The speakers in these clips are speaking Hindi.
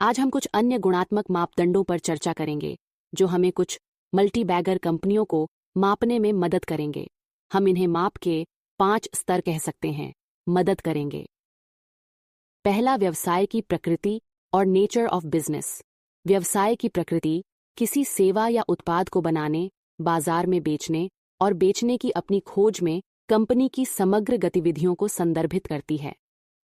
आज हम कुछ अन्य गुणात्मक मापदंडों पर चर्चा करेंगे जो हमें कुछ मल्टीबैगर कंपनियों को मापने में मदद करेंगे। हम इन्हें माप के 5 स्तर कह सकते हैं, मदद करेंगे। पहला, व्यवसाय की प्रकृति और नेचर ऑफ बिजनेस। व्यवसाय की प्रकृति किसी सेवा या उत्पाद को बनाने, बाजार में बेचने और बेचने की अपनी खोज में कंपनी की समग्र गतिविधियों को संदर्भित करती है।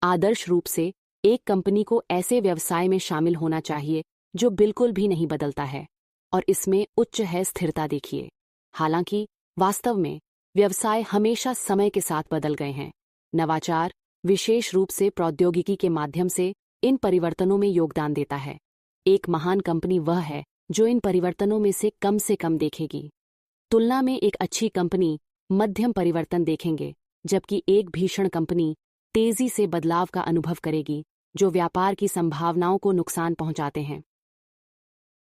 आदर्श रूप से एक कंपनी को ऐसे व्यवसाय में शामिल होना चाहिए जो बिल्कुल भी नहीं बदलता है और इसमें उच्च है स्थिरता। देखिए, हालांकि वास्तव में व्यवसाय हमेशा समय के साथ बदल गए हैं। नवाचार, विशेष रूप से प्रौद्योगिकी के माध्यम से, इन परिवर्तनों में योगदान देता है। एक महान कंपनी वह है जो इन परिवर्तनों में से कम देखेगी। तुलना में एक अच्छी कंपनी मध्यम परिवर्तन देखेंगे, जबकि एक भीषण कंपनी तेजी से बदलाव का अनुभव करेगी जो व्यापार की संभावनाओं को नुकसान पहुंचाते हैं।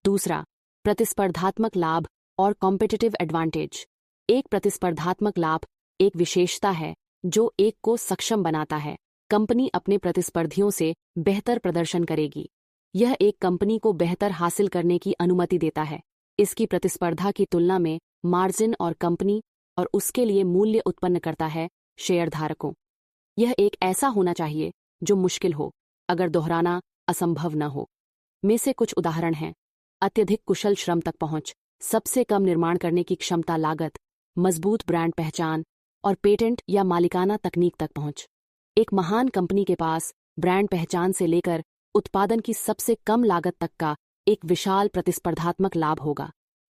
दूसरा, प्रतिस्पर्धात्मक लाभ और कॉम्पिटिटिव एडवांटेज। एक प्रतिस्पर्धात्मक लाभ एक विशेषता है जो एक को सक्षम बनाता है। कंपनी अपने प्रतिस्पर्धियों से बेहतर प्रदर्शन करेगी। यह एक कंपनी को बेहतर हासिल करने की अनुमति देता है। इसकी प्रतिस्पर्धा की तुलना में मार्जिन और कंपनी और उसके लिए मूल्य उत्पन्न करता है शेयरधारकों। यह एक ऐसा होना चाहिए जो मुश्किल हो, अगर दोहराना असंभव न हो। में से कुछ उदाहरण हैं: अत्यधिक कुशल श्रम तक पहुंच, सबसे कम निर्माण करने की क्षमता, लागत, मजबूत ब्रांड पहचान और पेटेंट या मालिकाना तकनीक तक पहुंच। एक महान कंपनी के पास ब्रांड पहचान से लेकर उत्पादन की सबसे कम लागत तक का एक विशाल प्रतिस्पर्धात्मक लाभ होगा।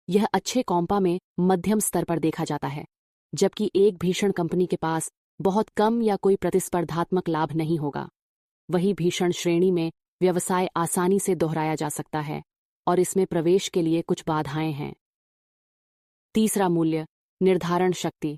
यह अच्छे कॉम्पा में मध्यम स्तर पर देखा जाता है, जबकि एक भीषण कंपनी के पास बहुत कम या कोई प्रतिस्पर्धात्मक लाभ नहीं होगा। वही भीषण श्रेणी में व्यवसाय आसानी से दोहराया जा सकता है और इसमें प्रवेश के लिए कुछ बाधाएं हैं। तीसरा, मूल्य निर्धारण शक्ति।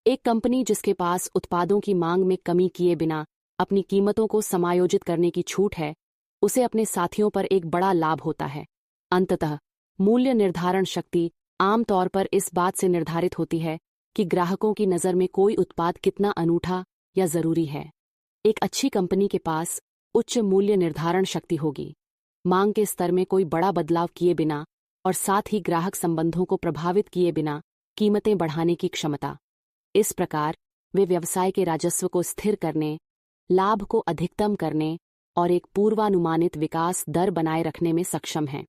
एक कंपनी जिसके पास उत्पादों की मांग में कमी किए बिना अपनी कीमतों को समायोजित करने की छूट है, उसे अपने साथियों पर एक बड़ा लाभ होता है। अंततः, मूल्य निर्धारण शक्ति आमतौर पर इस बात से निर्धारित होती है कि ग्राहकों की नज़र में कोई उत्पाद कितना अनूठा या जरूरी है। एक अच्छी कंपनी के पास उच्च मूल्य निर्धारण शक्ति होगी, मांग के स्तर में कोई बड़ा बदलाव किए बिना और साथ ही ग्राहक संबंधों को प्रभावित किए बिना कीमतें बढ़ाने की क्षमता। इस प्रकार वे व्यवसाय के राजस्व को स्थिर करने, लाभ को अधिकतम करने और एक पूर्वानुमानित विकास दर बनाए रखने में सक्षम हैं।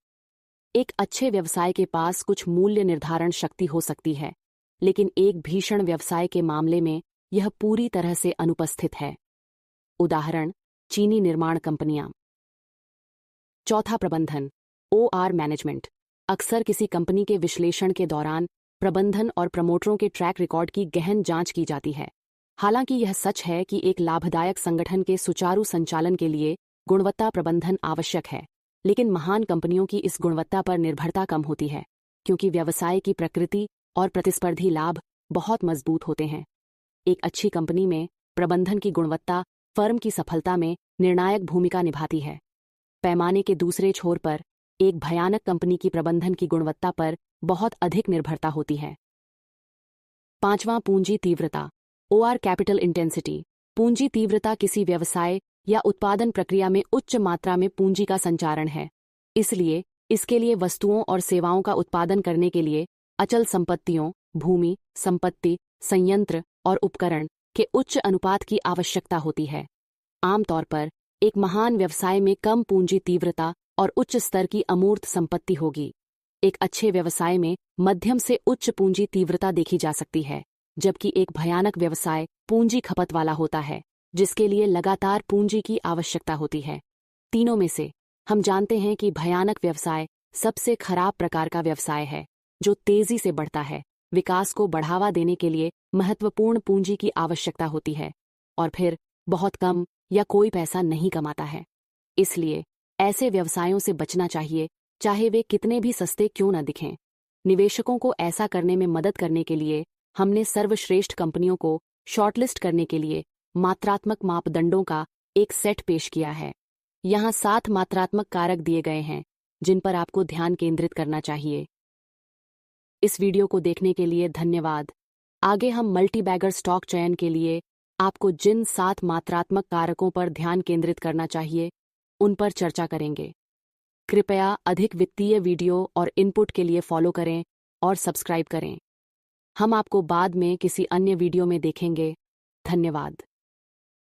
एक अच्छे व्यवसाय के पास कुछ मूल्य निर्धारण शक्ति हो सकती है, लेकिन एक भीषण व्यवसाय के मामले में यह पूरी तरह से अनुपस्थित है। उदाहरण, चीनी निर्माण कंपनियां। चौथा, प्रबंधन OR मैनेजमेंट। अक्सर किसी कंपनी के विश्लेषण के दौरान प्रबंधन और प्रमोटरों के ट्रैक रिकॉर्ड की गहन जांच की जाती है। हालांकि यह सच है कि एक लाभदायक संगठन के सुचारू संचालन के लिए गुणवत्ता प्रबंधन आवश्यक है, लेकिन महान कंपनियों की इस गुणवत्ता पर निर्भरता कम होती है क्योंकि व्यवसाय की प्रकृति और प्रतिस्पर्धी लाभ बहुत मजबूत होते हैं। एक अच्छी कंपनी में प्रबंधन की गुणवत्ता फर्म की सफलता में निर्णायक भूमिका निभाती है। पैमाने के दूसरे छोर पर एक भयानक कंपनी की प्रबंधन की गुणवत्ता पर बहुत अधिक निर्भरता होती है। पांचवां, पूंजी तीव्रता OR कैपिटल इंटेंसिटी। पूंजी तीव्रता किसी व्यवसाय या उत्पादन प्रक्रिया में उच्च मात्रा में पूंजी का संचारण है। इसलिए इसके लिए वस्तुओं और सेवाओं का उत्पादन करने के लिए अचल संपत्तियों, भूमि, संपत्ति, संयंत्र और उपकरण के उच्च अनुपात की आवश्यकता होती है। आमतौर पर एक महान व्यवसाय में कम पूंजी तीव्रता और उच्च स्तर की अमूर्त संपत्ति होगी। एक अच्छे व्यवसाय में मध्यम से उच्च पूंजी तीव्रता देखी जा सकती है, जबकि एक भयानक व्यवसाय पूंजी खपत वाला होता है, जिसके लिए लगातार पूंजी की आवश्यकता होती है। तीनों में से हम जानते हैं कि भयानक व्यवसाय सबसे खराब प्रकार का व्यवसाय है, जो तेजी से बढ़ता है, विकास को बढ़ावा देने के लिए महत्वपूर्ण पूंजी की आवश्यकता होती है और फिर बहुत कम या कोई पैसा नहीं कमाता है। इसलिए ऐसे व्यवसायों से बचना चाहिए, चाहे वे कितने भी सस्ते क्यों न दिखें। निवेशकों को ऐसा करने में मदद करने के लिए हमने सर्वश्रेष्ठ कंपनियों को शॉर्टलिस्ट करने के लिए मात्रात्मक मापदंडों का एक सेट पेश किया है। यहाँ 7 मात्रात्मक कारक दिए गए हैं जिन पर आपको ध्यान केंद्रित करना चाहिए। इस वीडियो को देखने के लिए धन्यवाद। आगे हम मल्टीबैगर स्टॉक चयन के लिए आपको जिन 7 मात्रात्मक कारकों पर ध्यान केंद्रित करना चाहिए, उन पर चर्चा करेंगे। कृपया अधिक वित्तीय वीडियो और इनपुट के लिए फॉलो करें और सब्सक्राइब करें। हम आपको बाद में किसी अन्य वीडियो में देखेंगे। धन्यवाद।